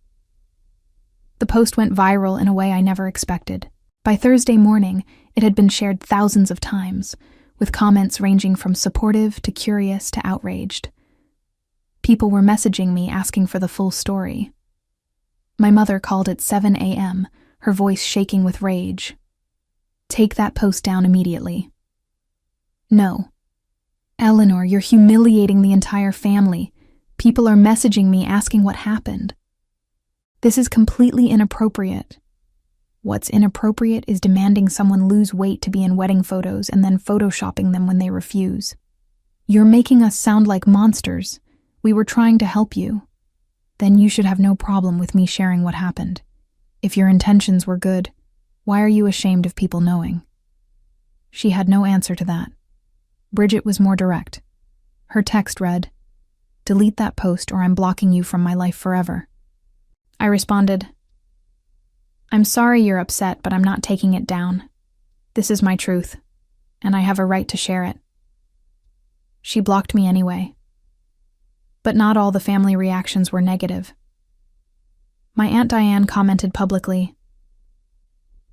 The post went viral in a way I never expected. By Thursday morning, it had been shared thousands of times, with comments ranging from supportive to curious to outraged. People were messaging me asking for the full story. My mother called at 7 a.m., her voice shaking with rage. "Take that post down immediately." "No. Eleanor, you're humiliating the entire family. People are messaging me asking what happened. This is completely inappropriate." What's inappropriate is demanding someone lose weight to be in wedding photos and then photoshopping them when they refuse. "You're making us sound like monsters. We were trying to help you." Then you should have no problem with me sharing what happened. If your intentions were good, why are you ashamed of people knowing? She had no answer to that. Bridget was more direct. Her text read, "Delete that post or I'm blocking you from my life forever." I responded, "I'm sorry you're upset, but I'm not taking it down. This is my truth, and I have a right to share it." She blocked me anyway. But not all the family reactions were negative. My Aunt Diane commented publicly,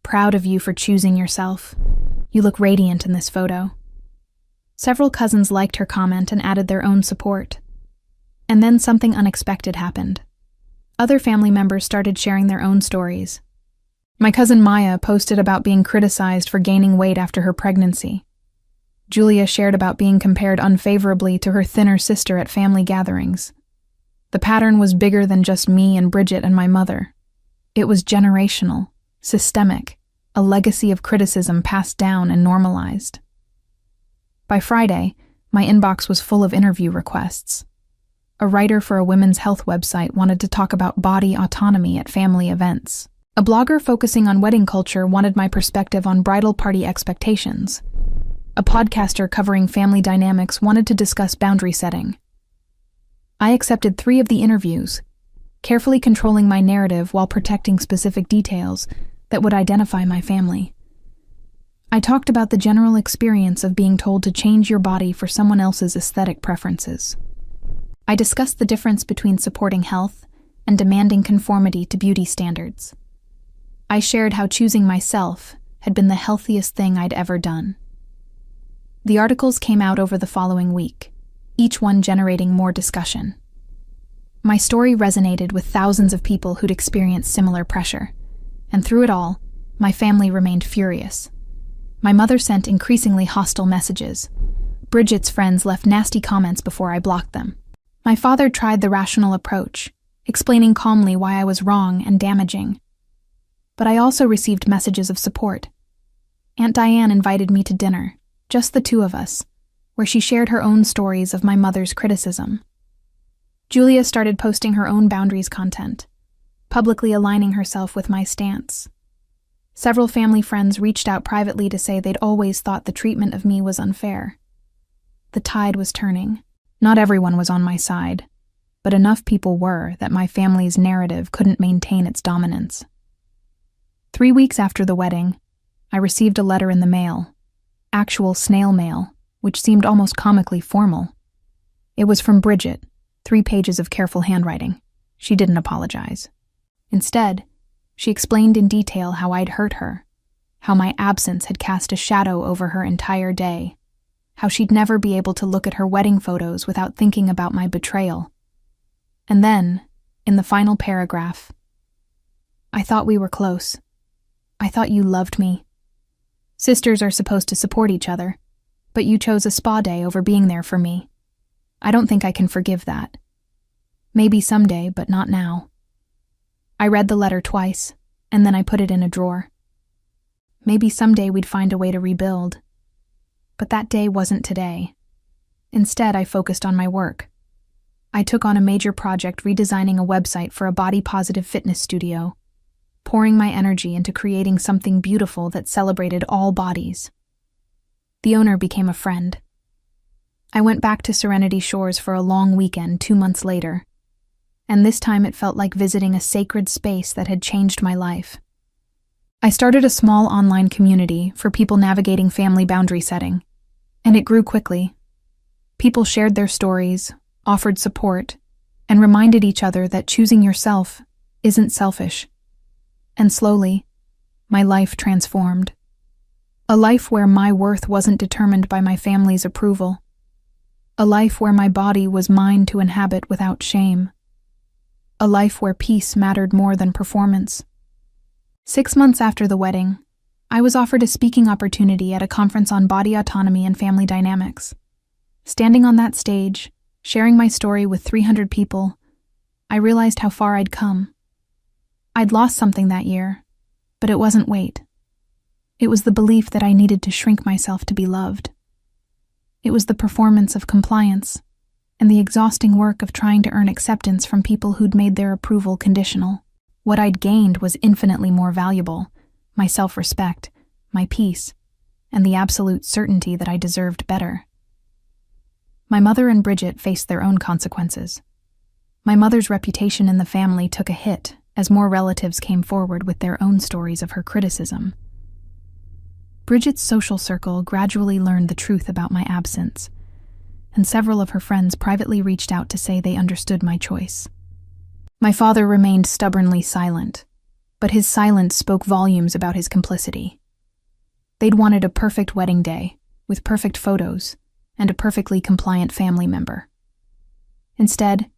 "Proud of you for choosing yourself. You look radiant in this photo." Several cousins liked her comment and added their own support. And then something unexpected happened. Other family members started sharing their own stories. My cousin Maya posted about being criticized for gaining weight after her pregnancy. Julia shared about being compared unfavorably to her thinner sister at family gatherings. The pattern was bigger than just me and Bridget and my mother. It was generational, systemic, a legacy of criticism passed down and normalized. By Friday, my inbox was full of interview requests. A writer for a women's health website wanted to talk about body autonomy at family events. A blogger focusing on wedding culture wanted my perspective on bridal party expectations. A podcaster covering family dynamics wanted to discuss boundary setting. I accepted 3 of the interviews, carefully controlling my narrative while protecting specific details that would identify my family. I talked about the general experience of being told to change your body for someone else's aesthetic preferences. I discussed the difference between supporting health and demanding conformity to beauty standards. I shared how choosing myself had been the healthiest thing I'd ever done. The articles came out over the following week, each one generating more discussion. My story resonated with thousands of people who'd experienced similar pressure, and through it all, my family remained furious. My mother sent increasingly hostile messages. Bridget's friends left nasty comments before I blocked them. My father tried the rational approach, explaining calmly why I was wrong and damaging. But I also received messages of support. Aunt Diane invited me to dinner, just the 2 of us, where she shared her own stories of my mother's criticism. Julia started posting her own boundaries content, publicly aligning herself with my stance. Several family friends reached out privately to say they'd always thought the treatment of me was unfair. The tide was turning. Not everyone was on my side, but enough people were that my family's narrative couldn't maintain its dominance. 3 weeks after the wedding, I received a letter in the mail, actual snail mail, which seemed almost comically formal. It was from Bridget, 3 pages of careful handwriting. She didn't apologize. Instead, she explained in detail how I'd hurt her, how my absence had cast a shadow over her entire day, how she'd never be able to look at her wedding photos without thinking about my betrayal. And then, in the final paragraph, "I thought we were close. I thought you loved me. Sisters are supposed to support each other, but you chose a spa day over being there for me. I don't think I can forgive that. Maybe someday, but not now." I read the letter twice, and then I put it in a drawer. Maybe someday we'd find a way to rebuild. But that day wasn't today. Instead, I focused on my work. I took on a major project redesigning a website for a body-positive fitness studio, pouring my energy into creating something beautiful that celebrated all bodies. The owner became a friend. I went back to Serenity Shores for a long weekend 2 months later, and this time it felt like visiting a sacred space that had changed my life. I started a small online community for people navigating family boundary setting, and it grew quickly. People shared their stories, offered support, and reminded each other that choosing yourself isn't selfish. And slowly, my life transformed. A life where my worth wasn't determined by my family's approval. A life where my body was mine to inhabit without shame. A life where peace mattered more than performance. 6 months after the wedding, I was offered a speaking opportunity at a conference on body autonomy and family dynamics. Standing on that stage, sharing my story with 300 people, I realized how far I'd come. I'd lost something that year, but it wasn't weight. It was the belief that I needed to shrink myself to be loved. It was the performance of compliance and the exhausting work of trying to earn acceptance from people who'd made their approval conditional. What I'd gained was infinitely more valuable: my self-respect, my peace, and the absolute certainty that I deserved better. My mother and Bridget faced their own consequences. My mother's reputation in the family took a hit as more relatives came forward with their own stories of her criticism. Bridget's social circle gradually learned the truth about my absence, and several of her friends privately reached out to say they understood my choice. My father remained stubbornly silent, but his silence spoke volumes about his complicity. They'd wanted a perfect wedding day, with perfect photos, and a perfectly compliant family member. Instead,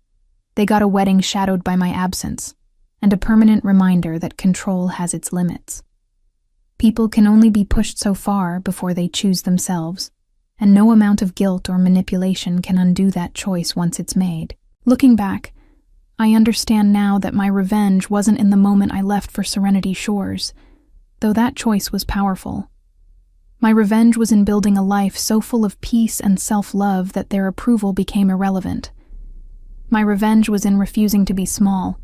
they got a wedding shadowed by my absence, and a permanent reminder that control has its limits. People can only be pushed so far before they choose themselves, and no amount of guilt or manipulation can undo that choice once it's made. Looking back, I understand now that my revenge wasn't in the moment I left for Serenity Shores, though that choice was powerful. My revenge was in building a life so full of peace and self-love that their approval became irrelevant. My revenge was in refusing to be small,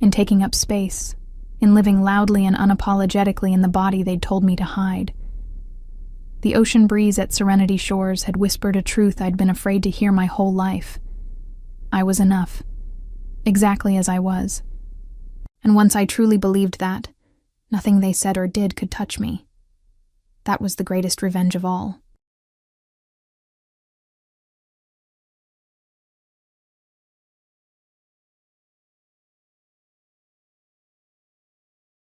in taking up space, in living loudly and unapologetically in the body they'd told me to hide. The ocean breeze at Serenity Shores had whispered a truth I'd been afraid to hear my whole life. I was enough, exactly as I was. And once I truly believed that, nothing they said or did could touch me. That was the greatest revenge of all.